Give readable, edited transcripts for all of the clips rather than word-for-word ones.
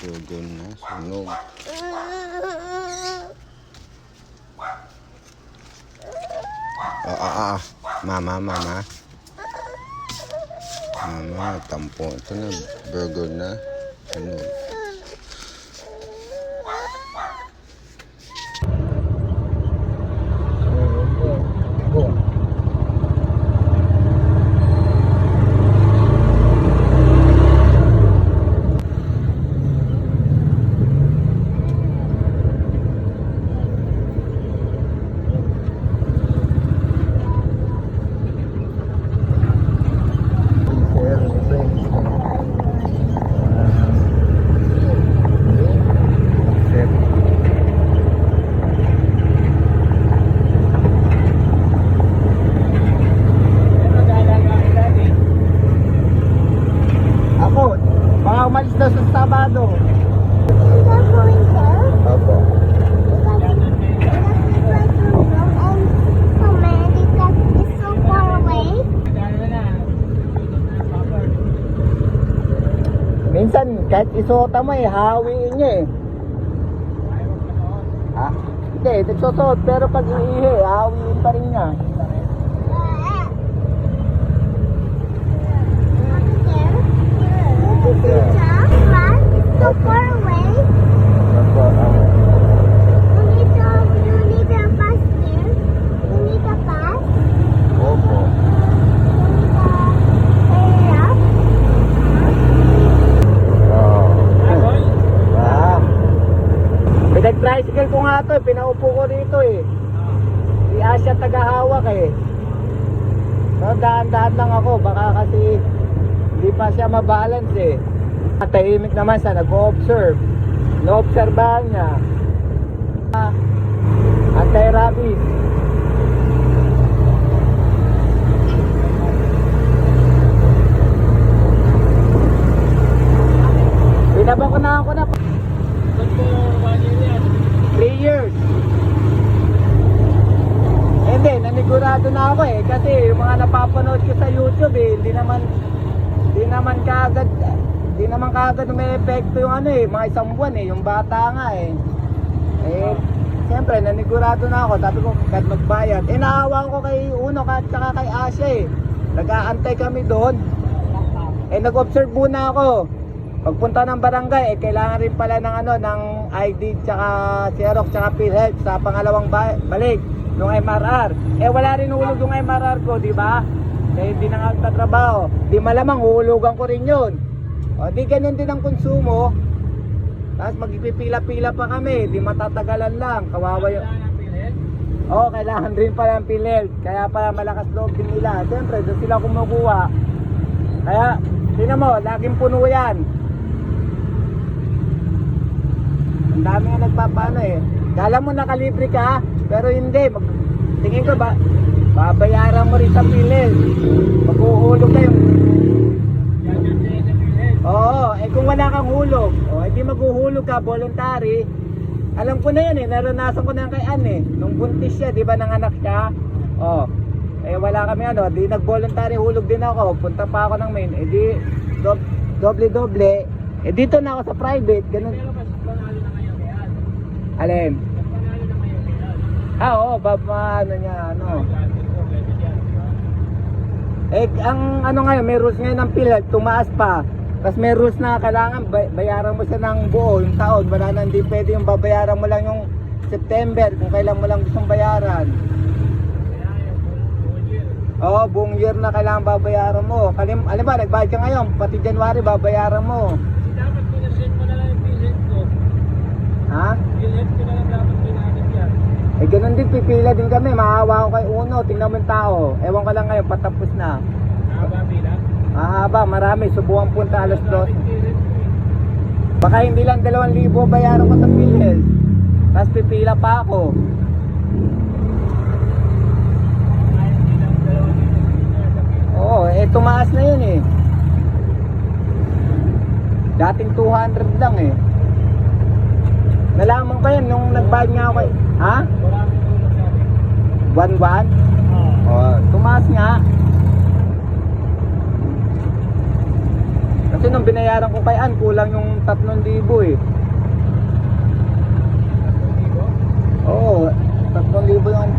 Burger na, sunog. Mama. Mama, tampo. Ito na, burger na, sunog. Umalis daw sa Sabado. Opo. Minsan kahit isuota mo hawiin niya Hindi, nagsusot pero pag iihi, hawiin pa rin niya. So far away. You need a pass there. You need a pass. Opo. Pinag-tricycle ko nga to pinaupo ko dito Si Asya tagahawak So dahan-dahan lang ako, baka kasi hindi pa siya mabalance Tahimik naman siya, nag-o-observe. No-obserbahan niya. Anti-rabies. Pinabakunahan ko na. 3 years. Hindi, nanigurado na ako kasi yung mga napapanood ko sa YouTube hindi naman kaagad may epekto yung mga isang buwan yung bata nga siyempre nanigurado na ako, sabi ko kahit magbayad naawa ko kay Uno at saka kay Asya nag-aantay kami doon nag-observe muna ako pagpunta ng barangay kailangan rin pala ng ID tsaka Xerox tsaka PhilHealth sa pangalawang balik ng MRR wala rin hulog yung MRR ko, di ba? Hindi na nga nagtatrabaho, di malamang hulugan ko rin yun. Di ganun din ang konsumo. Tapos magpipila-pila pa kami, di matatagalan lang, kawawa yun. Kailangan rin pala ng PhilHealth. Kaya pala malakas loob din nila. Siyempre, doon sila kumukuha. Kaya, tingnan mo, laging puno yan. Ang dami nga nagpapaano Kala mo nakalibre ka, pero hindi. Tingin ko ba, babayaran mo rin sa PhilHealth. Maghuhulog na yung kung wala kang hulog, hindi maghuhulog ka, voluntary. Alam ko na yan naranasan ko na yan kay Anne. Nung buntis siya, di ba, nanganak siya? Wala kami di nag-voluntary hulog din ako. Punta pa ako ng main, di doble. Dito na ako sa private, ganun. Alin? Ang ngayon, may rules ngayon ng PhilHealth, tumaas pa. Tapos may rules na kailangan bayaran mo siya ng buo yung taon. Wala na, hindi pwede yung babayaran mo lang yung September kung kailan mo lang gustong bayaran. Buong year na kailangan babayaran mo. Alam ba, nagbayad ka ngayon, pati January babayaran mo. Dapat pinaset mo na lang yung PhilHealth ko. PhilHealth ko na lang dapat pinagit yan. Ganun din, pipila din kami. Maawa ko kay Uno, tingnan mo yung tao. Ewan ko lang ngayon, patapos na. Haba pila? Mahaba, marami. Subukan punta alas 2. Baka hindi lang 2,000 bayaran ko sa PhilHealth. Tapos pipila pa ako. Tumaas na yun dating 200 lang nalaman ko yan nung nagbayad nga ako buwan-buwan tumaas nga kasi nung binayaran ko kay Ann, kulang yung 3,000 eh. Oo, 3,000 yung...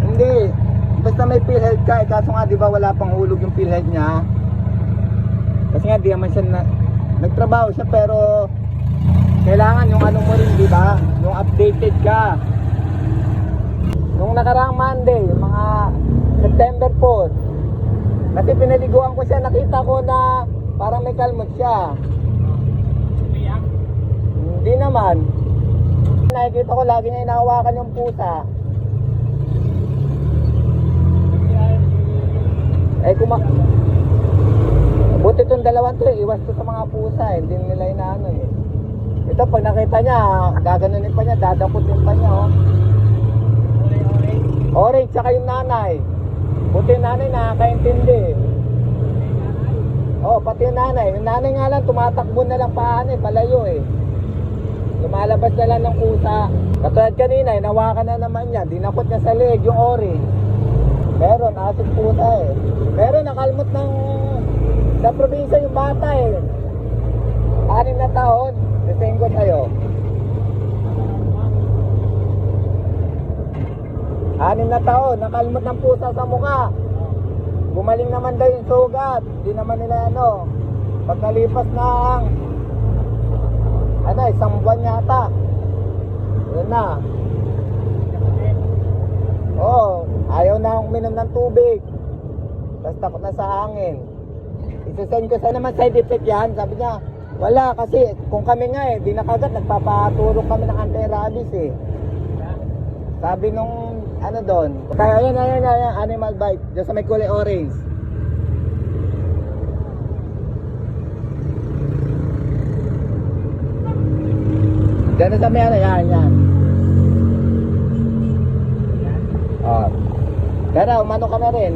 Hindi. Basta may PhilHealth ka, eh, kaso nga di ba wala pang hulog yung PhilHealth niya. Kasi nga di naman siya nagtrabaho siya, pero kailangan yung ano mo rin, di ba? Yung updated ka. Nung nakaraang Monday, mga September 4, kasi pinaliguan ko siya, nakita ko na parang may kalmot siya. Hindi naman. Nakikita ko lagi niya inahawakan yung pusa. Buti itong dalawang to, iwas to sa mga pusa, hindi nila inaano eh. Ito pag nakita niya, gaganunin pa niya, dadaputin pa niya oh. Orange, tsaka yung nanay. Buti yung nanay nakakaintindi. Oh, pati yung nanay. Yung nanay nga lang, tumatakbo na lang paano eh, palayo eh. Lumalabas na lang ng kusa. Katulad kanina, inawakan na naman niya. Dinakot niya sa leg yung orange. Meron, ating pusa eh. Pero nakalmot ng sa probinsya yung bata eh. 6 na taon. Desenggo tayo. 6 na taon, nakalmot ng pusa sa mukha. Gumaling naman daw yung sugat. Hindi naman nila ano. Pagkalipas ng isang buwan yata. Yun na. Oo, ayaw na akong minom ng tubig. Tapos takot na sa hangin. Isasend ko sa naman side effect yan. Sabi niya, wala kasi kung kami nga eh, di na kagad nagpapaturo kami ng anti-rabies eh. Sabi nung ano doon. Kaya ayan, animal bite. Diyan sa may kulay orange. Diyan sa may ano, yan. Oh. Pero umano ka na rin.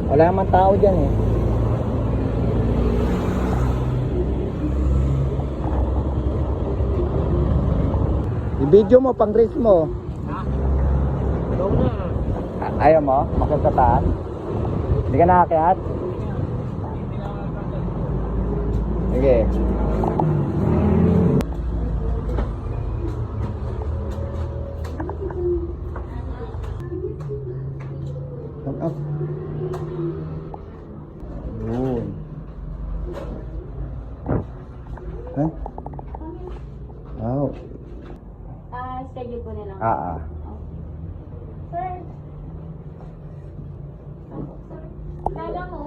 Wala naman tao dyan eh. I-video mo, pang race mo. Ikaw na. Ayaw mo? Makagkataan? Hindi ka nakakyat? Sige. Up. Yun. Huh? Wow. Schedule ko na lang. Sir. Kala mo?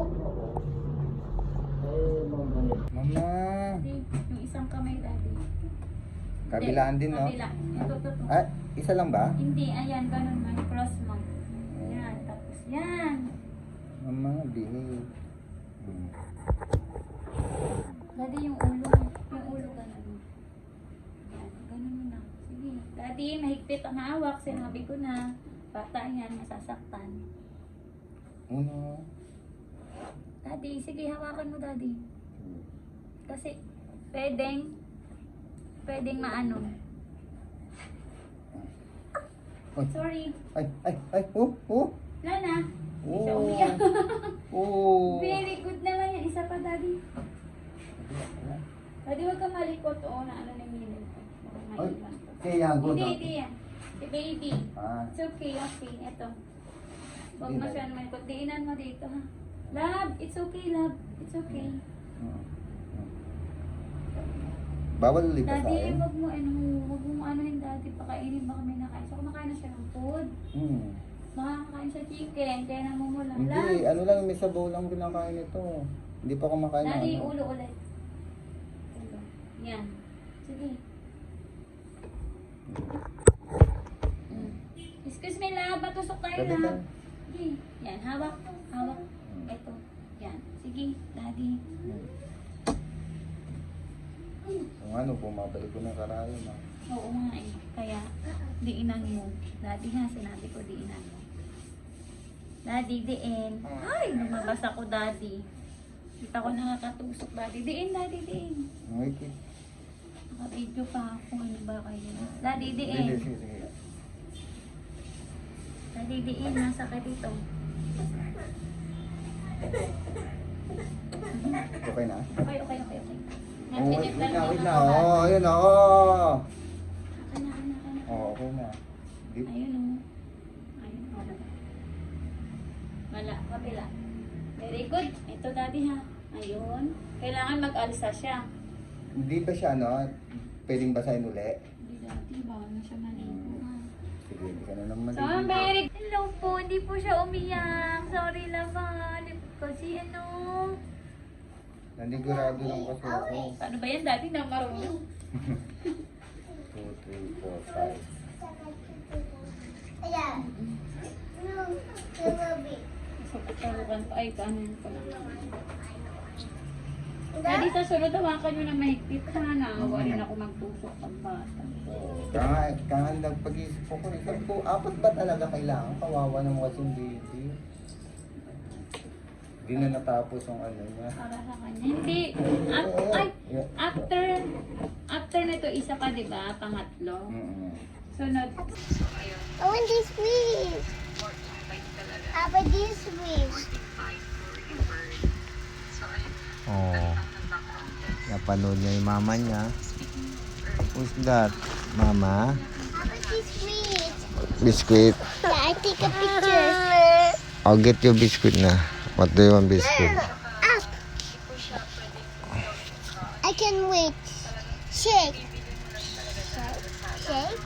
Mama. Yung isang kamay dati. Kabilaan din, no? Kabila. Ito. Ah, isa lang ba? Hindi, ayan, ganun man. Cross mo. Yan, tapos yan. Mama, behave. Dati yung ulo ganun. Yan, ganun mo na. Sige. Dati, mahigpit ang hawak. Sinabi ko na, bata yan, masasaktan. Uno. Daddy, sige, hawakan mo, Daddy. Kasi, pwedeng maano. Ay. Sorry. Ay. Oh. Lana. Hindi siya Oh. umiyak. Oh. Very good naman yan. Isa pa, Daddy. Daddy, huwag ka malikot. Oo, na ano na minil ko. Ay, kaya go na. Hindi yan. Si baby. It's okay. Ito. Huwag Hindi, masyadong malikot. Diinan mo dito, ha? Love, it's okay, love. It's okay. Bawal ulit sa Daddy, akin. wag mo anuhin, Daddy. Pakainin, baka may nakain. So, kumakain na siya ng food. Makakain siya chicken, kaya namumulang. Hindi, ano lang, may sabaw lang kinakain ito. Hindi pa kumakain Daddy, ano. ulo ulit. Ulo. Yan. Sige. Excuse me, love. Batusok tayo, Sabi ka. love. Sige. Yan, hawak. Ito. Yan. Sige, Daddy. Kung ano, bumabalik ko ng karayan. Oo nga eh. Kaya, diinan mo. Daddy ha, sinabi ko diinan mo. Daddy, diin. Ay, lumabas ako, Daddy. Kita ko nakakatusok, Daddy. Diin, Daddy, diin. Okay. Naka-video pa ako. Ano ba kayo? Daddy, Sige. diin. Daddy, diin. Nasakit ito. Okay na? Okay. Oh, wait Nagpinip na, lang wait yung na. mga Oh, ayun na. Oh. Anak. Oh, okay na. Di, Ayun o. Ayun o. Wala, kapila. Very good. Ito daddy ha. Ayun. Kailangan mag-alsa siya. Hindi ba siya, pwedeng basahin uli? Hindi daddy, bawal na siya maligo ha. Sige, hindi ka na naman So, very hello po. Hindi po siya umiyak. Sorry lang ha. Kasi ano. Nandigurado lang kasi ako. Paano ba yan daddy na marunong? 2, 3, 4, 5. So, pagkarukan pa. Ay, paano yun pala? Daddy, sa sunod hawakan nyo na mahigpit ha. Naawa rin ako magtusok pag bata. Kaya nagpag-isip ko rin. Sabi ko, apat ba talaga kailangan? Kawawa naman kasi yung baby. Hindi na natapos yung ano niya. Para sa kanya. Hindi. After nito, isa pa, di ba? Pangatlo. Sunod. I want this wheel. Papa, this wheel. Oh. Napanood niya yung mama niya. Who's that? Mama? Papa, this wheel. Biscuit. Yeah, I take a picture. I'll get you biscuit na. What do you want biscuit? Up. I can wait. Shake. Shake.